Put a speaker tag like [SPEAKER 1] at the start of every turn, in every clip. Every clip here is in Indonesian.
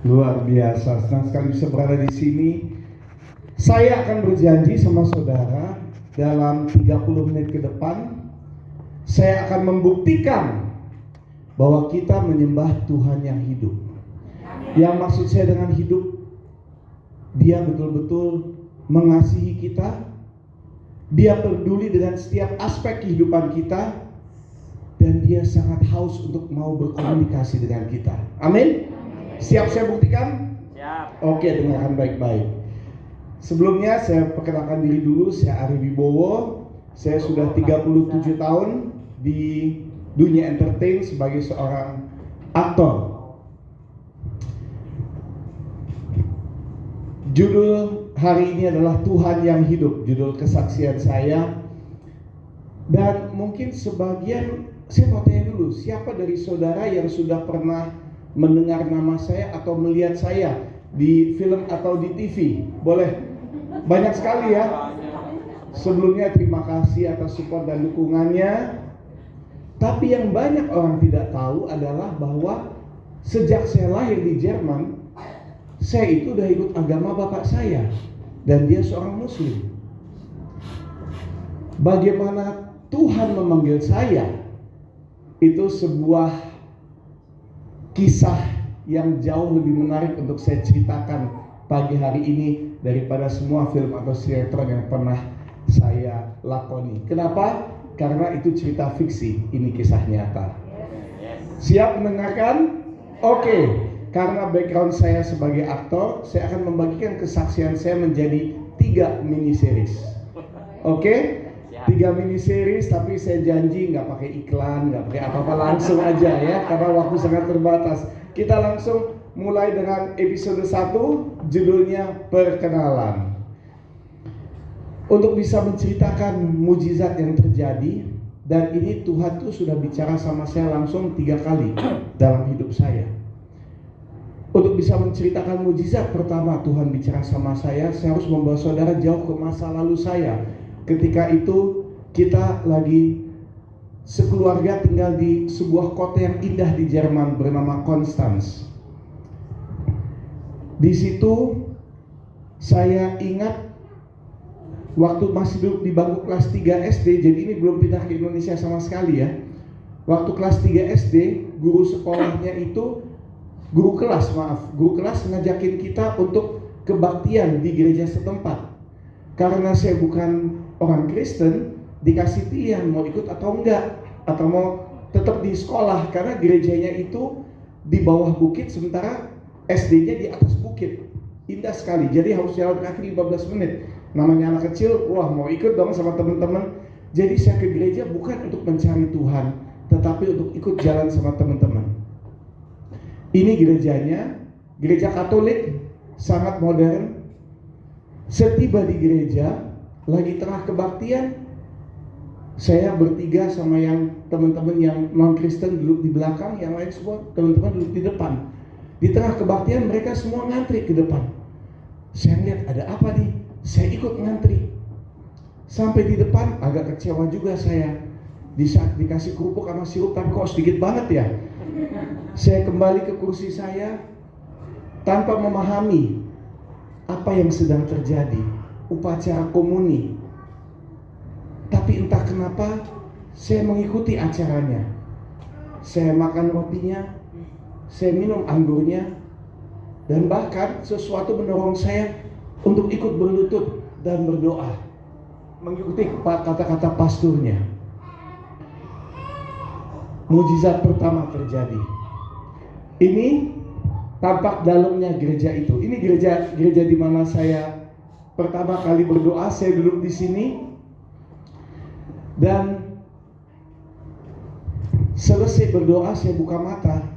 [SPEAKER 1] Luar biasa, senang sekali bisa berada di sini. Saya akan berjanji sama saudara dalam 30 menit ke depan saya akan membuktikan bahwa kita menyembah Tuhan yang hidup. Yang maksud saya dengan hidup, Dia betul-betul mengasihi kita, Dia peduli dengan setiap aspek kehidupan kita, dan Dia sangat haus untuk mau berkomunikasi dengan kita. Amin. Siap saya buktikan? Siap. Oke, dengarkan baik-baik. Sebelumnya saya perkenalkan diri dulu, saya Ari Wibowo. Saya sudah 37 tahun di dunia entertain sebagai seorang aktor. Judul hari ini adalah Tuhan yang Hidup, judul kesaksian saya. Dan mungkin sebagian, saya mau tanya dulu, siapa dari saudara yang sudah pernah mendengar nama saya atau melihat saya di film atau di TV? Boleh? Banyak sekali ya. Sebelumnya terima kasih atas support dan dukungannya. Tapi yang banyak orang tidak tahu adalah bahwa sejak saya lahir di Jerman, saya itu udah ikut agama bapak saya, dan dia seorang muslim. Bagaimana Tuhan memanggil saya, itu sebuah kisah yang jauh lebih menarik untuk saya ceritakan pagi hari ini daripada semua film atau sinetron yang pernah saya lakoni. Kenapa? Karena itu cerita fiksi, ini kisah nyata. Siap mendengarkan? Oke. Karena background saya sebagai aktor, saya akan membagikan kesaksian saya menjadi 3 mini series. Oke? 3 mini series, tapi saya janji nggak pakai iklan, nggak pakai apa-apa, langsung aja ya, karena waktu sangat terbatas. Kita langsung mulai dengan episode 1, judulnya Perkenalan. Untuk bisa menceritakan mujizat yang terjadi, dan ini Tuhan tuh sudah bicara sama saya langsung 3 kali dalam hidup saya. Untuk bisa menceritakan mujizat pertama Tuhan bicara sama saya harus membawa saudara jauh ke masa lalu saya. Ketika itu kita lagi sekeluarga tinggal di sebuah kota yang indah di Jerman bernama Konstanz. Di situ saya ingat waktu masih duduk di bangku kelas 3 SD, jadi ini belum pindah ke Indonesia sama sekali ya. Waktu kelas 3 SD, guru sekolahnya itu guru kelas ngajakin kita untuk kebaktian di gereja setempat. Karena saya bukan orang Kristen, dikasih pilihan mau ikut atau enggak, atau mau tetap di sekolah, karena gerejanya itu di bawah bukit sementara SD-nya di atas bukit. Indah sekali, jadi harus jalan kaki 15 menit. Namanya anak kecil, wah mau ikut dong sama teman-teman. Jadi saya ke gereja bukan untuk mencari Tuhan, tetapi untuk ikut jalan sama teman-teman. Ini gerejanya, gereja Katolik, sangat modern. Setiba di gereja, lagi tengah kebaktian, saya bertiga sama yang teman-teman yang non-Kristen duduk di belakang, yang lain semua teman-teman duduk di depan. Di tengah kebaktian mereka semua ngantri ke depan. Saya lihat ada apa nih? Saya ikut ngantri. Sampai di depan agak kecewa juga saya. Di saat dikasih kerupuk sama sirup, tapi kok sedikit banget ya. Saya kembali ke kursi saya tanpa memahami apa yang sedang terjadi, upacara komuni. Tapi entah kenapa saya mengikuti acaranya. Saya makan rotinya, saya minum anggurnya, dan bahkan sesuatu mendorong saya untuk ikut berlutut dan berdoa, mengikuti kata-kata pasturnya. Mujizat pertama terjadi. Ini tampak dalamnya gereja itu. Ini gereja di mana saya pertama kali berdoa. Saya duduk di sini dan selesai berdoa saya buka mata.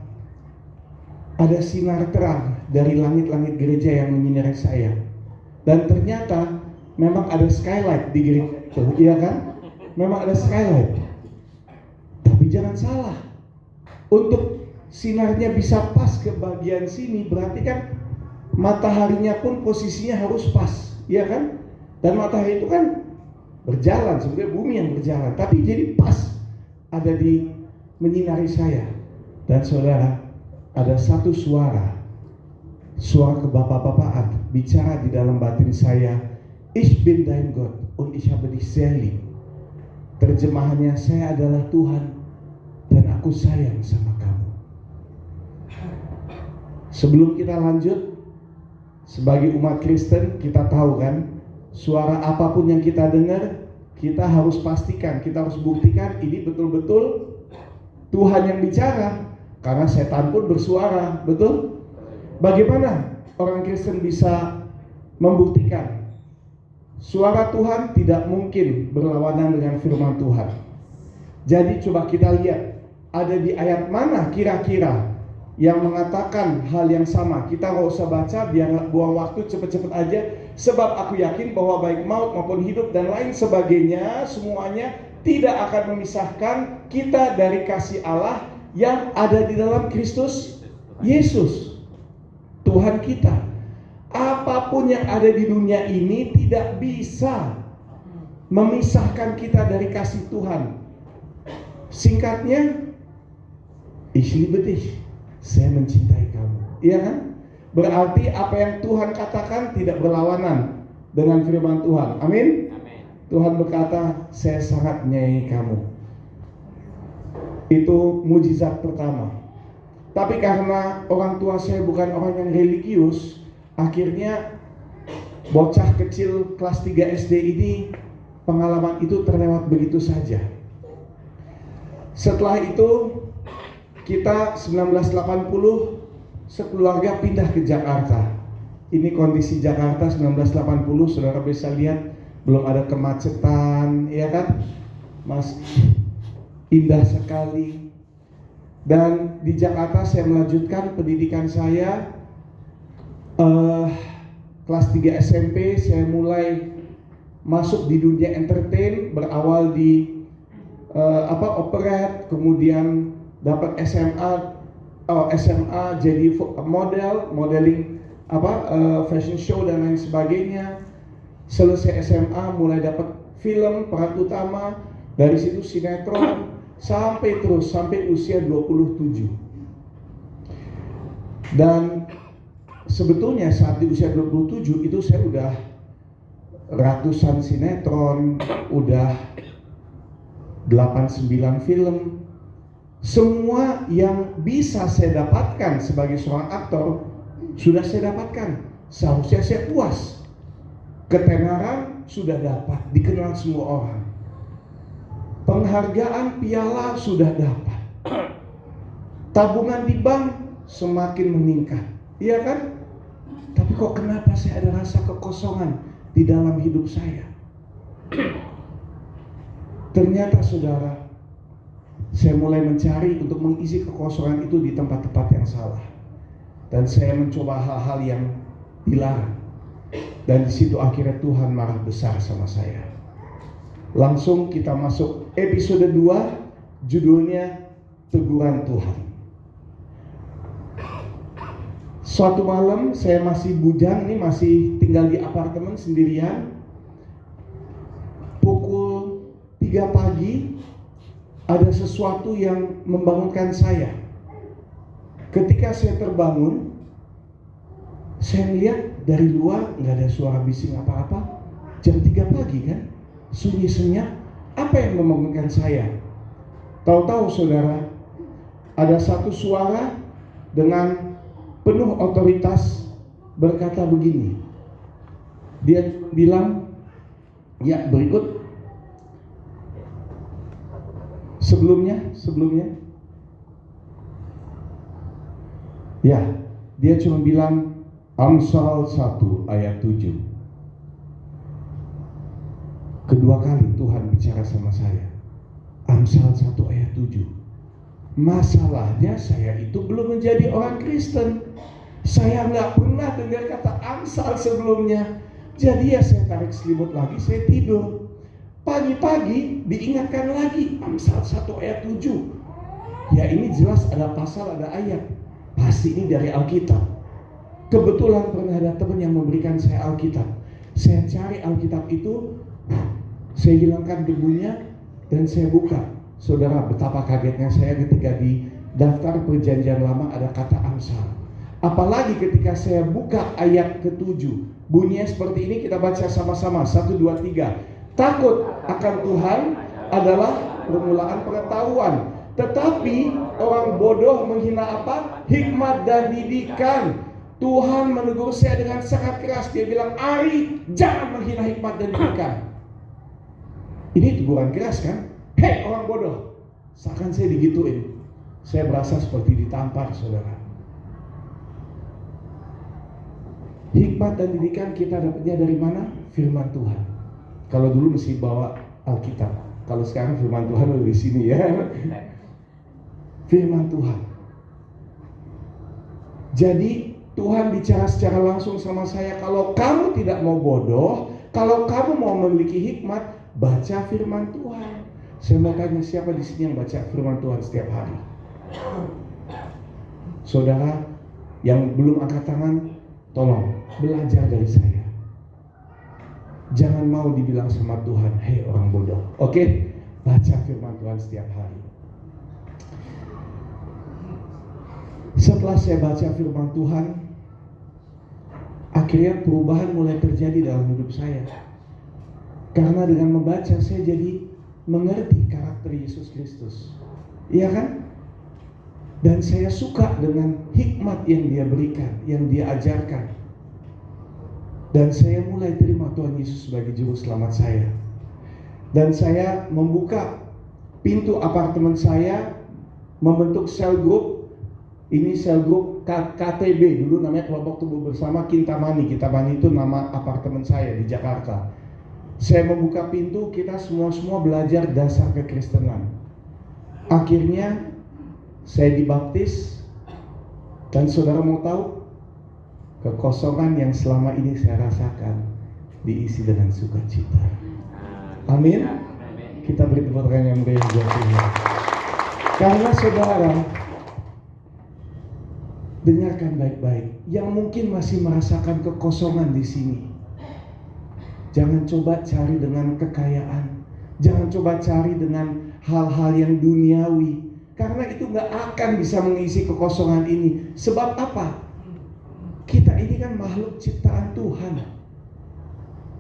[SPEAKER 1] Ada sinar terang dari langit-langit gereja yang menyinari saya. Dan ternyata memang ada skylight di gereja itu, iya kan? Memang ada skylight. Tapi jangan salah, untuk sinarnya bisa pas ke bagian sini, berarti kan mataharinya pun posisinya harus pas, iya kan? Dan matahari itu kan berjalan, sebenarnya bumi yang berjalan, tapi jadi pas ada di menyinari saya. Dan saudara, ada satu suara suara kebapak-bapakan bicara di dalam batin saya, Ich bin dein Gott und ich habe dich sehr lieb. Terjemahannya, saya adalah Tuhan dan aku sayang sama kamu. Sebelum kita lanjut, sebagai umat Kristen kita tahu kan, suara apapun yang kita dengar, kita harus pastikan, kita harus buktikan ini betul-betul Tuhan yang bicara, karena setan pun bersuara, betul? Bagaimana orang Kristen bisa membuktikan? Suara Tuhan tidak mungkin berlawanan dengan firman Tuhan. Jadi coba kita lihat, ada di ayat mana kira-kira yang mengatakan hal yang sama. Kita nggak usah baca, biar nggak buang waktu, cepet-cepet aja. Sebab aku yakin bahwa baik maut maupun hidup dan lain sebagainya, semuanya tidak akan memisahkan kita dari kasih Allah yang ada di dalam Kristus Yesus, Tuhan kita. Apapun yang ada di dunia ini tidak bisa memisahkan kita dari kasih Tuhan. Singkatnya, ich liebe dich, saya mencintai kamu. Iya kan? Berarti apa yang Tuhan katakan tidak berlawanan dengan firman Tuhan. Amin? Tuhan berkata, saya sangat menyayangi kamu. Itu mujizat pertama. Tapi karena orang tua saya bukan orang yang religius, akhirnya bocah kecil kelas 3 SD ini, pengalaman itu terlewat begitu saja. Setelah itu kita 1980 sekeluarga pindah ke Jakarta. Ini kondisi Jakarta 1980, saudara bisa lihat belum ada kemacetan, ya kan? Mas, indah sekali. Dan di Jakarta saya melanjutkan pendidikan saya. Kelas 3 SMP saya mulai masuk di dunia entertain, berawal di operet, kemudian dapat SMA jadi modeling fashion show dan lain sebagainya. Selesai SMA mulai dapat film peran utama, dari situ sinetron sampai usia 27. Dan sebetulnya saat di usia 27 itu saya udah ratusan sinetron, udah 8-9 film. Semua yang bisa saya dapatkan sebagai seorang aktor sudah saya dapatkan. Seharusnya saya puas. Ketenaran sudah dapat, dikenal semua orang. Penghargaan piala sudah dapat. Tabungan di bank semakin meningkat. Iya kan? Tapi kok kenapa saya ada rasa kekosongan di dalam hidup saya? Ternyata saudara, saya mulai mencari untuk mengisi kekosongan itu di tempat-tempat yang salah. Dan saya mencoba hal-hal yang dilarang. Dan di situ akhirnya Tuhan marah besar sama saya. Langsung kita masuk episode 2, judulnya Teguran Tuhan. Suatu malam saya masih bujang, nih masih tinggal di apartemen sendirian. Pukul 3 pagi ada sesuatu yang membangunkan saya. Ketika saya terbangun, saya lihat dari luar nggak ada suara bising apa-apa. Jam 3 pagi kan, sunyi senyap. Apa yang membangunkan saya? Tahu-tahu saudara, ada satu suara dengan penuh otoritas berkata begini. Dia bilang, ya berikut. Sebelumnya. Ya, dia cuma bilang Amsal 1 ayat 7. Kedua kali Tuhan bicara sama saya. Amsal 1 ayat 7. Masalahnya saya itu belum menjadi orang Kristen. Saya nggak pernah dengar kata Amsal sebelumnya. Jadi ya saya tarik selimut lagi, saya tidur. Pagi-pagi diingatkan lagi Amsal 1 ayat 7. Ya ini jelas ada pasal, ada ayat. Pasti ini dari Alkitab. Kebetulan pernah ada teman yang memberikan saya Alkitab. Saya cari Alkitab itu, saya hilangkan debunya dan saya buka. Saudara, betapa kagetnya saya ketika di daftar perjanjian lama ada kata Amsal. Apalagi ketika saya buka ayat ke-7, bunyinya seperti ini, kita baca sama-sama. 1, 2, 3. Takut akan Tuhan adalah permulaan pengetahuan, tetapi orang bodoh menghina apa? Hikmat dan didikan. Tuhan menegur saya dengan sangat keras. Dia bilang, Ari, jangan menghina hikmat dan didikan. Ini teguran keras kan? Hei orang bodoh. Seakan saya digituin. Saya berasa seperti ditampar, saudara. Hikmat dan didikan kita dapatnya dari mana? Firman Tuhan. Kalau dulu mesti bawa Alkitab. Kalau sekarang firman Tuhan udah di sini ya. Firman Tuhan. Jadi Tuhan bicara secara langsung sama saya, kalau kamu tidak mau bodoh, kalau kamu mau memiliki hikmat, baca firman Tuhan. Saya mau tanya, siapa di sini yang baca firman Tuhan setiap hari? Saudara yang belum angkat tangan, tolong belajar dari saya. Jangan mau dibilang sama Tuhan, hei orang bodoh. Oke? Baca firman Tuhan setiap hari. Setelah saya baca firman Tuhan, akhirnya perubahan mulai terjadi dalam hidup saya. Karena dengan membaca saya jadi mengerti karakter Yesus Kristus. Iya kan? Dan saya suka dengan hikmat yang dia berikan, yang dia ajarkan. Dan saya mulai terima Tuhan Yesus sebagai juru selamat saya. Dan saya membuka pintu apartemen saya, membentuk sel group. Ini sel group KTB, dulu namanya Kelompok Tubuh Bersama Kintamani. Kintamani itu nama apartemen saya di Jakarta. Saya membuka pintu, kita semua belajar dasar kekristenan. Akhirnya saya dibaptis. Dan saudara mau tahu, kekosongan yang selama ini saya rasakan diisi dengan sukacita. Amin. Kita beri tepuk tangan yang meriah buat Tuhan. Karena saudara, dengarkan baik-baik, yang mungkin masih merasakan kekosongan di sini, jangan coba cari dengan kekayaan, jangan coba cari dengan hal-hal yang duniawi, karena itu gak akan bisa mengisi kekosongan ini. Sebab apa? Kita ini kan makhluk ciptaan Tuhan.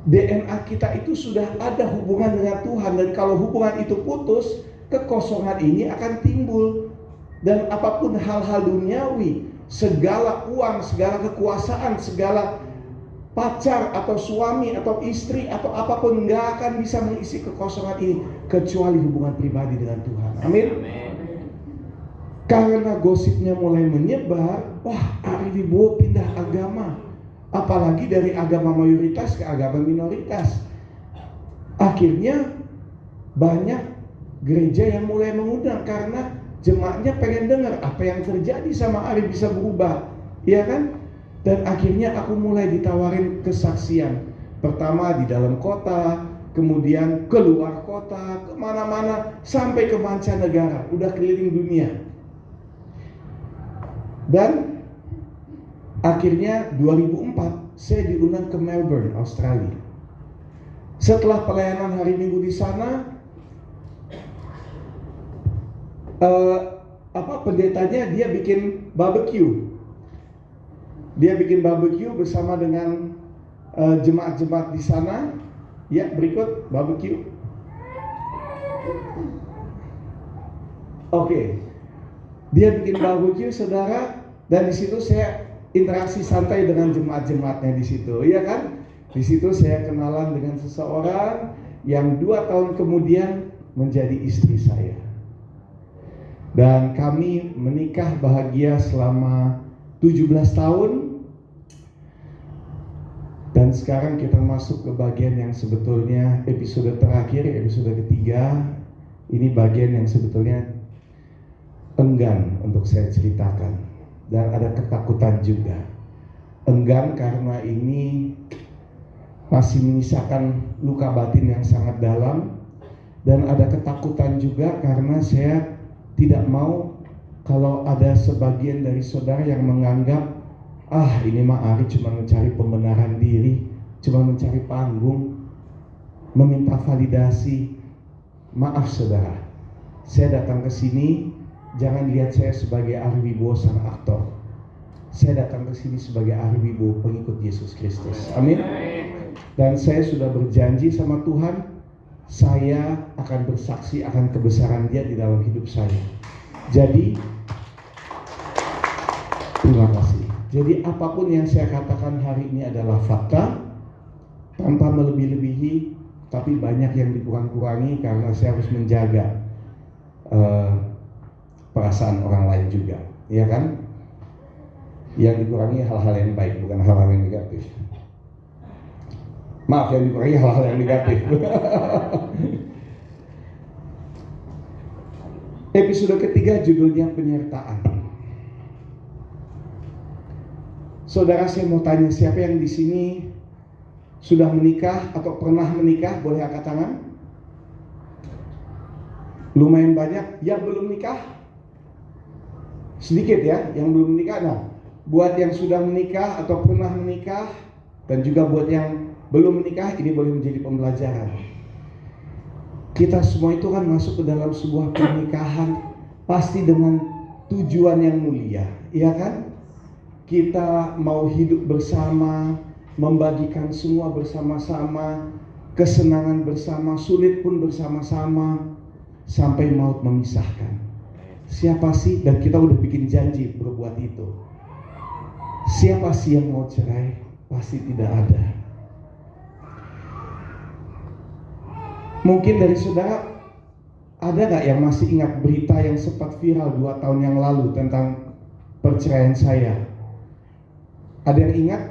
[SPEAKER 1] DNA kita itu sudah ada hubungan dengan Tuhan. Dan kalau hubungan itu putus, kekosongan ini akan timbul. Dan apapun hal-hal duniawi, segala uang, segala kekuasaan, segala pacar atau suami atau istri atau apapun gak akan bisa mengisi kekosongan ini, kecuali hubungan pribadi dengan Tuhan. Amin. Karena gosipnya mulai menyebar, wah Ari Wibowo pindah agama, apalagi dari agama mayoritas ke agama minoritas. Akhirnya banyak gereja yang mulai mengundang karena jemaatnya pengen dengar apa yang terjadi sama Ari bisa berubah, iya kan? Dan akhirnya aku mulai ditawarin kesaksian. Pertama di dalam kota, kemudian keluar kota, kemana-mana, sampai ke mancanegara, udah keliling dunia. Dan akhirnya 2004 saya diundang ke Melbourne, Australia. Setelah pelayanan hari Minggu di sana, pendetanya dia bikin barbecue. Dia bikin barbecue bersama dengan jemaat-jemaat di sana. Ya, berikut barbecue. Oke. Dia bikin barbecue, saudara, dan di situ saya interaksi santai dengan jemaat-jemaatnya di situ, ya kan? Di situ saya kenalan dengan seseorang yang 2 tahun kemudian menjadi istri saya. Dan kami menikah bahagia selama 17 tahun. Dan sekarang kita masuk ke bagian yang sebetulnya episode terakhir, episode ketiga. Ini bagian yang sebetulnya enggan untuk saya ceritakan. Dan ada ketakutan juga. Enggan karena ini masih menyisakan luka batin yang sangat dalam. Dan ada ketakutan juga karena saya tidak mau kalau ada sebagian dari saudara yang menganggap, ini mah Ari cuma mencari pembenaran diri, cuma mencari panggung, meminta validasi. Maaf saudara, saya datang ke sini, jangan lihat saya sebagai Ari Wibowo sang aktor. Saya datang ke sini sebagai ahli wibowo pengikut Yesus Kristus. Amin. Dan saya sudah berjanji sama Tuhan, saya akan bersaksi akan kebesaran Dia di dalam hidup saya. Jadi, terima kasih. Jadi apapun yang saya katakan hari ini adalah fakta, tanpa melebih-lebihi, tapi banyak yang dikurang-kurangi karena saya harus menjaga perasaan orang lain juga, ya kan? Yang dikurangi hal-hal yang baik, bukan hal-hal yang negatif. Maaf, yang dikurangi hal-hal yang negatif. Episode ketiga judulnya penyertaan. Saudara, saya mau tanya, siapa yang di sini sudah menikah atau pernah menikah? Boleh angkat tangan? Lumayan banyak. Yang belum nikah? Sedikit ya, yang belum menikah. Nah, buat yang sudah menikah atau pernah menikah, dan juga buat yang belum menikah, ini boleh menjadi pembelajaran. Kita semua itu kan masuk ke dalam sebuah pernikahan pasti dengan tujuan yang mulia, iya kan? Kita mau hidup bersama, membagikan semua bersama-sama, kesenangan bersama, sulit pun bersama-sama, sampai maut memisahkan. Siapa sih? Dan kita udah bikin janji berbuat itu. Siapa sih yang mau cerai? Pasti tidak ada. Mungkin dari saudara ada gak yang masih ingat berita yang sempat viral 2 tahun yang lalu tentang perceraian saya? Ada yang ingat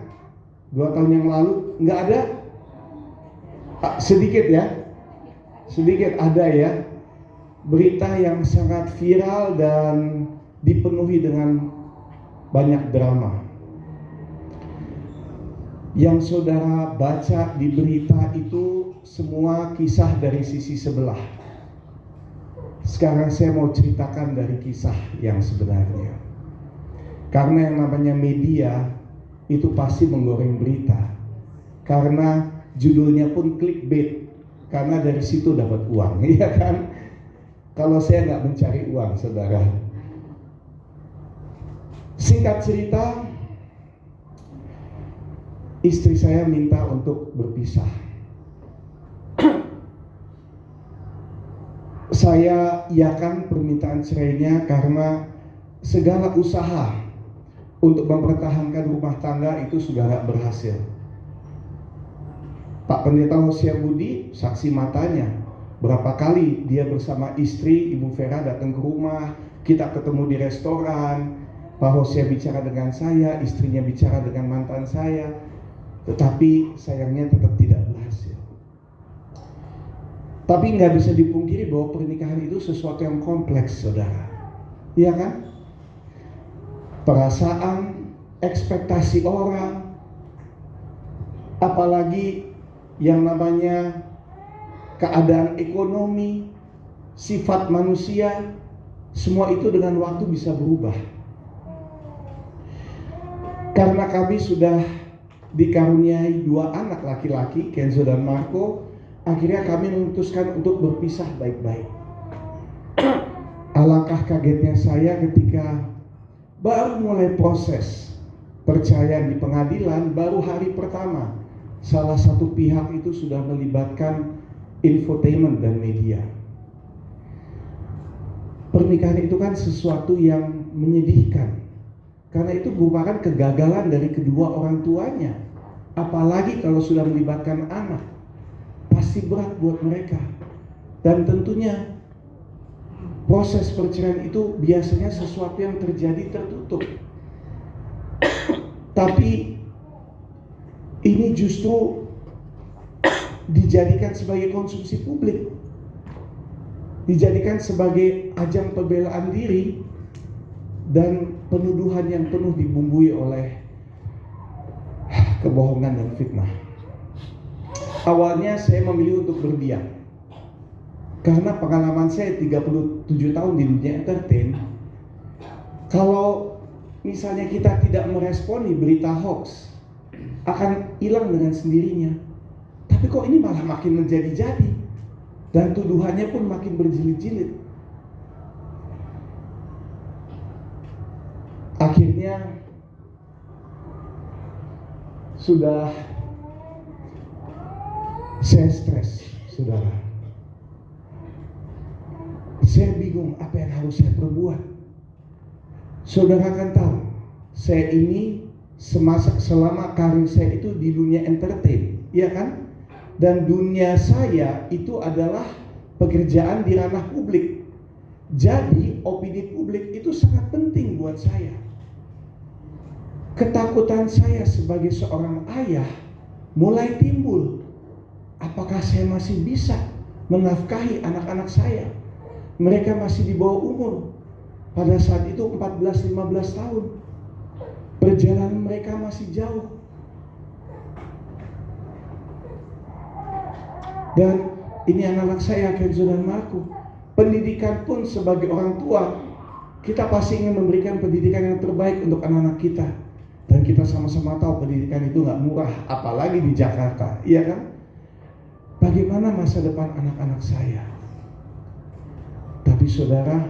[SPEAKER 1] 2 tahun yang lalu? Nggak ada? Sedikit ya? Sedikit ada ya. Berita yang sangat viral dan dipenuhi dengan banyak drama. Yang saudara baca di berita itu semua kisah dari sisi sebelah. Sekarang saya mau ceritakan dari kisah yang sebenarnya. Karena yang namanya media itu pasti menggoreng berita. Karena judulnya pun clickbait. Karena dari situ dapat uang, iya kan? Kalau saya nggak mencari uang, saudara. Singkat cerita, istri saya minta untuk berpisah. Saya iakan permintaan cerainya karena segala usaha untuk mempertahankan rumah tangga itu sudah gak berhasil. Pak Pendeta Hosea Budi, saksi matanya, berapa kali dia bersama istri, Ibu Vera datang ke rumah, kita ketemu di restoran, Pak Hosea bicara dengan saya, istrinya bicara dengan mantan saya, tetapi sayangnya tetap tidak berhasil. Tapi nggak bisa dipungkiri bahwa pernikahan itu sesuatu yang kompleks, saudara. Iya kan? Perasaan, ekspektasi orang, apalagi yang namanya keadaan ekonomi, sifat manusia, semua itu dengan waktu bisa berubah. Karena kami sudah dikaruniai 2 anak laki-laki, Kenzo dan Marco, akhirnya kami memutuskan untuk berpisah baik-baik. Alangkah kagetnya saya ketika baru mulai proses perceraian di pengadilan, baru hari pertama salah satu pihak itu sudah melibatkan infotainment dan media. Pernikahan itu kan sesuatu yang menyedihkan, karena itu merupakan kegagalan dari kedua orang tuanya. Apalagi kalau sudah melibatkan anak, pasti berat buat mereka. Dan tentunya proses perceraian itu biasanya sesuatu yang terjadi tertutup. Tapi ini justru dijadikan sebagai konsumsi publik, dijadikan sebagai ajang pembelaan diri, dan penuduhan yang penuh dibumbui oleh kebohongan dan fitnah. Awalnya saya memilih untuk berdiam, karena pengalaman saya 37 tahun di dunia entertain. Kalau misalnya kita tidak meresponi berita hoax, akan hilang dengan sendirinya. Tapi kok ini malah makin menjadi-jadi, dan tuduhannya pun makin berjilid-jilid. Akhirnya sudah saya stres, saudara. Saya bingung apa yang harus saya perbuat. Saudara kan tahu, saya ini selama karir saya itu di dunia entertain, ya kan? Dan dunia saya itu adalah pekerjaan di ranah publik. Jadi opini publik itu sangat penting buat saya. Ketakutan saya sebagai seorang ayah mulai timbul. Apakah saya masih bisa menafkahi anak-anak saya? Mereka masih di bawah umur. Pada saat itu 14-15 tahun. Perjalanan mereka masih jauh. Dan ini anak-anak saya, Kenzo dan Marco. Pendidikan pun sebagai orang tua, kita pasti ingin memberikan pendidikan yang terbaik untuk anak-anak kita. Dan kita sama-sama tahu pendidikan itu gak murah, apalagi di Jakarta, iya kan? Bagaimana masa depan anak-anak saya? Tapi saudara,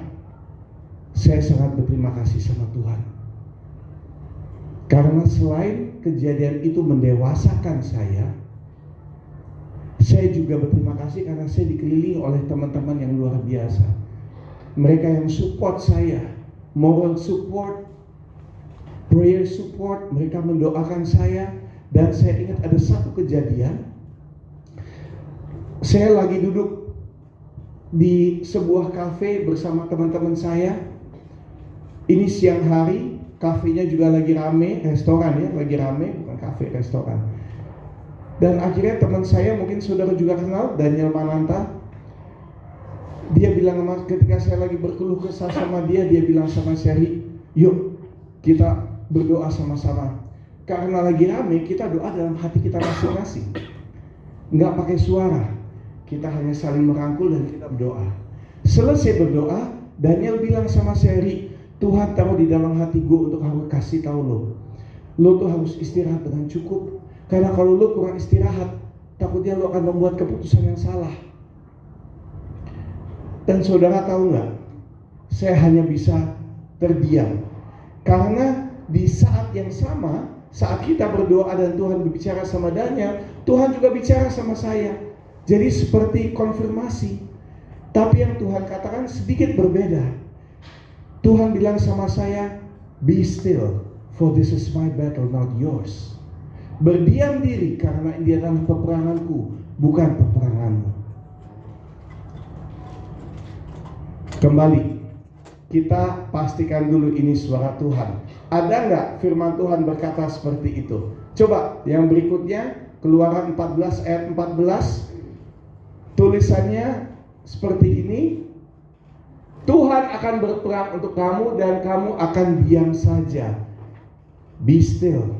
[SPEAKER 1] saya sangat berterima kasih sama Tuhan. Karena selain kejadian itu mendewasakan saya juga berterima kasih karena saya dikelilingi oleh teman-teman yang luar biasa. Mereka yang support saya, moral support, prayer support, mereka mendoakan saya. Dan saya ingat ada satu kejadian, saya lagi duduk di sebuah kafe bersama teman-teman saya. Ini siang hari, kafenya juga lagi rame, restoran ya, lagi rame, bukan kafe, restoran. Dan akhirnya teman saya, mungkin saudara juga kenal, Daniel Mananta. Dia bilang, ketika saya lagi berkeluh kesah sama dia bilang sama Sherry, yuk kita berdoa sama-sama. Karena lagi rame, kita doa dalam hati kita masing-masing. Nggak pakai suara, kita hanya saling merangkul dan kita berdoa. Selesai berdoa, Daniel bilang sama Sherry, Tuhan taruh di dalam hati gue untuk harus kasih tahu lo tuh harus istirahat dengan cukup. Karena kalau lo kurang istirahat, takutnya lo akan membuat keputusan yang salah. Dan saudara tahu nggak? Saya hanya bisa terdiam. Karena di saat yang sama, saat kita berdoa dan Tuhan berbicara sama Daniel, Tuhan juga bicara sama saya. Jadi seperti konfirmasi. Tapi yang Tuhan katakan sedikit berbeda. Tuhan bilang sama saya, be still, for this is my battle, not yours. Berdiam diri karena ini adalah peperanganku, bukan peperanganmu. Kembali, kita pastikan dulu ini suara Tuhan. Ada nggak firman Tuhan berkata seperti itu? Coba yang berikutnya, Keluaran 14 ayat 14. Tulisannya seperti ini. Tuhan akan berperang untuk kamu dan kamu akan diam saja. Be still.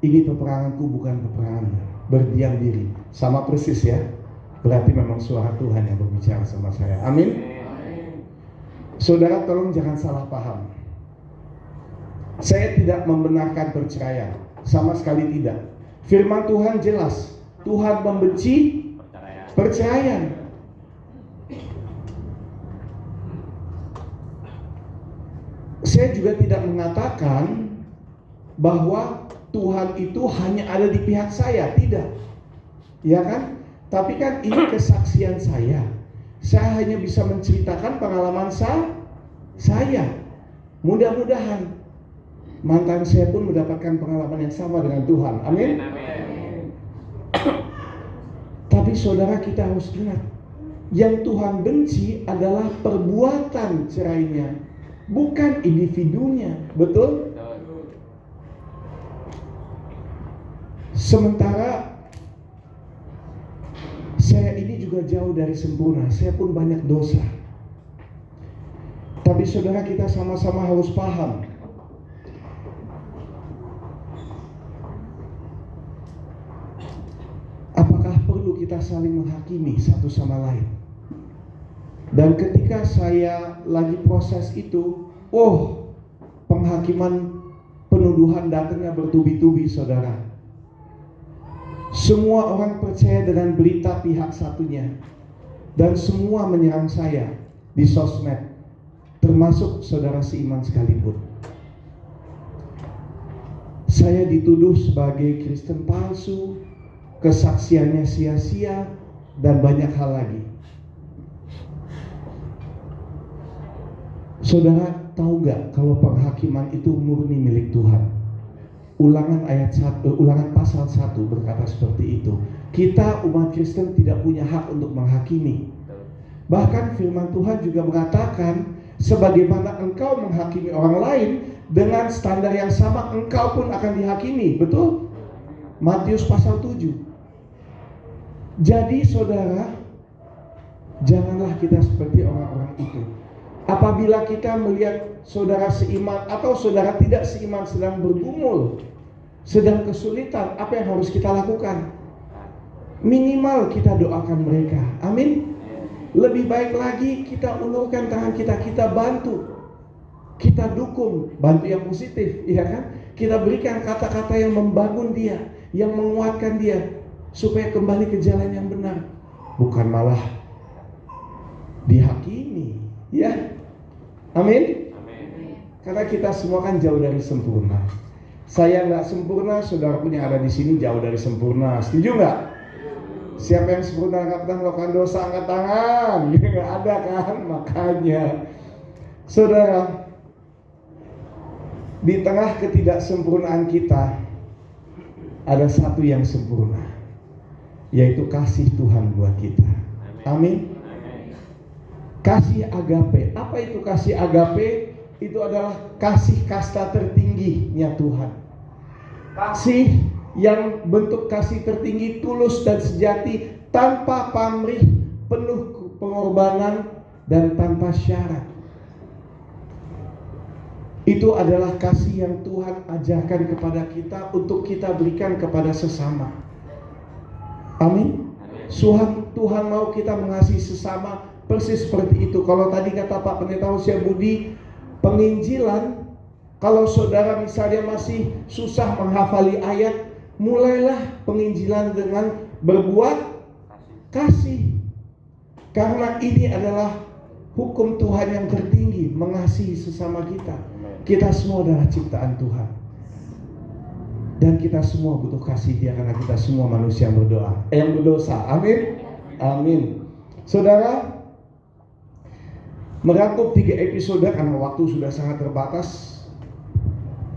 [SPEAKER 1] Ini peperanganku bukan peperanganmu. Berdiam diri. Sama persis ya. Berarti memang suara Tuhan yang berbicara sama saya. Amin. Saudara tolong jangan salah paham. Saya tidak membenarkan perceraian. Sama sekali tidak. Firman Tuhan jelas. Tuhan membenci perceraian. Saya juga tidak mengatakan bahwa Tuhan itu hanya ada di pihak saya, tidak. Ya kan? Tapi kan ini kesaksian saya. Saya hanya bisa menceritakan pengalaman saya. Mudah-mudahan mantan saya pun mendapatkan pengalaman yang sama dengan Tuhan. Amin. Tapi saudara, kita harus ingat, yang Tuhan benci adalah perbuatan cerainya, bukan individunya. Betul? Sementara saya ini juga jauh dari sempurna. Saya pun banyak dosa. Tapi saudara, kita sama-sama harus paham, apakah perlu kita saling menghakimi satu sama lain. Dan ketika saya lagi proses itu, penghakiman, penuduhan datangnya bertubi-tubi, saudara. Semua orang percaya dengan berita pihak satunya, dan semua menyerang saya di sosmed, termasuk saudara seiman sekalipun. Saya dituduh sebagai Kristen palsu, kesaksiannya sia-sia, dan banyak hal lagi. Saudara tahu gak kalau penghakiman itu murni milik Tuhan? Ulangan pasal 1 berkata seperti itu. Kita umat Kristen tidak punya hak untuk menghakimi. Bahkan firman Tuhan juga mengatakan, sebagaimana engkau menghakimi orang lain, dengan standar yang sama engkau pun akan dihakimi. Betul? Matius pasal 7. Jadi saudara, janganlah kita seperti orang-orang itu. Apabila kita melihat saudara seiman atau saudara tidak seiman sedang bergumul, sedang kesulitan, apa yang harus kita lakukan? Minimal kita doakan mereka. Amin. Lebih baik lagi kita ulurkan tangan kita, kita bantu, kita dukung, bantu yang positif, ya kan? Kita berikan kata-kata yang membangun dia, yang menguatkan dia, supaya kembali ke jalan yang benar, bukan malah dihakimi, ya. Amin. Karena kita semua kan jauh dari sempurna. Saya nggak sempurna, saudara punya ada di sini jauh dari sempurna. Setuju nggak? Siapa yang sempurna nggak pernah melakukan dosa, angkat tangan. Nggak ada kan? Makanya, saudara, di tengah ketidaksempurnaan kita ada satu yang sempurna, yaitu kasih Tuhan buat kita. Amin. Kasih agape. Apa itu kasih agape? Itu adalah kasih kasta tertingginya Tuhan. Kasih yang bentuk kasih tertinggi, tulus dan sejati, tanpa pamrih, penuh pengorbanan dan tanpa syarat. Itu adalah kasih yang Tuhan ajarkan kepada kita untuk kita berikan kepada sesama. Amin. Tuhan mau kita mengasihi sesama persis seperti itu. Kalau tadi kata Pak Pendeta Hosea Budi, penginjilan, kalau saudara misalnya masih susah menghafali ayat, mulailah penginjilan dengan berbuat kasih. Karena ini adalah hukum Tuhan yang tertinggi, mengasihi sesama kita. Kita semua adalah ciptaan Tuhan, dan kita semua butuh kasih Dia, karena kita semua manusia yang berdosa. Amin. Amin. Saudara, merangkup 3 episode karena waktu sudah sangat terbatas.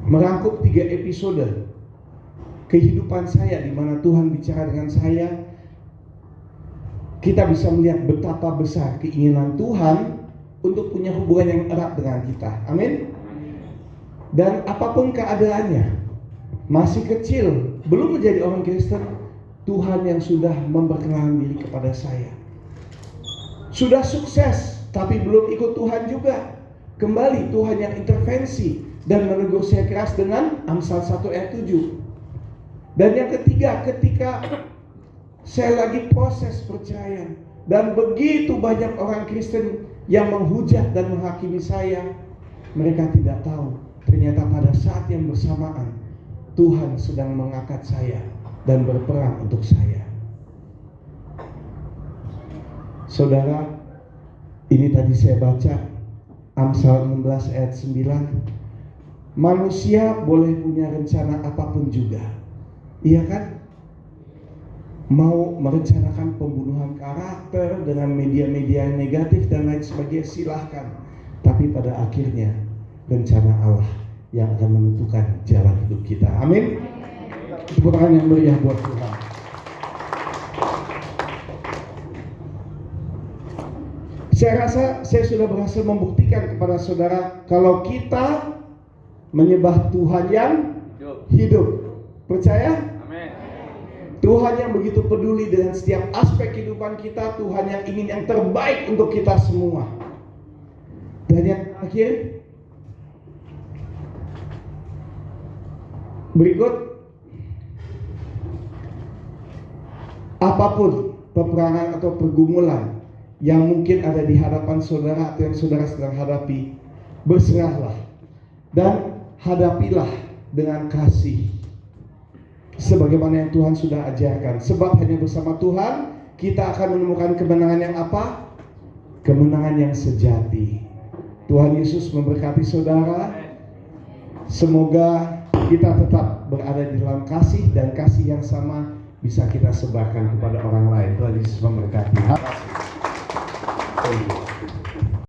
[SPEAKER 1] Merangkup 3 episode kehidupan saya di mana Tuhan bicara dengan saya, kita bisa melihat betapa besar keinginan Tuhan untuk punya hubungan yang erat dengan kita. Amin. Dan apapun keadaannya, masih kecil, belum menjadi orang Kristen, Tuhan yang sudah memperkenalkan diri kepada saya. Sudah sukses, tapi belum ikut Tuhan juga. Kembali Tuhan yang intervensi dan menegur saya keras dengan Amsal 1 ayat 7. Dan yang ketiga, ketika saya lagi proses percaya, dan begitu banyak orang Kristen yang menghujat dan menghakimi saya, mereka tidak tahu ternyata pada saat yang bersamaan Tuhan sedang mengangkat saya dan berperang untuk saya. Saudara, ini tadi saya baca Amsal 16 ayat 9. Manusia boleh punya rencana apapun juga, iya kan? Mau merencanakan pembunuhan karakter dengan media-media yang negatif dan lain sebagainya, silahkan. Tapi pada akhirnya rencana Allah yang akan menentukan jalan hidup kita. Amin. Tepuk tangan yang meriah buat Tuhan. Saya rasa saya sudah berhasil membuktikan kepada saudara kalau kita menyembah Tuhan yang hidup. Percaya? Tuhan yang begitu peduli dengan setiap aspek kehidupan kita, Tuhan yang ingin yang terbaik untuk kita semua. Dan yang terakhir, berikut, apapun peperangan atau pergumulan yang mungkin ada di hadapan saudara atau yang saudara sedang hadapi, berserahlah dan hadapilah dengan kasih, sebagaimana yang Tuhan sudah ajarkan. Sebab hanya bersama Tuhan kita akan menemukan kemenangan yang apa? Kemenangan yang sejati. Tuhan Yesus memberkati saudara. Semoga kita tetap berada di dalam kasih, dan kasih yang sama bisa kita sebarkan kepada orang lain. Tuhan Yesus memberkati. Terima kasih.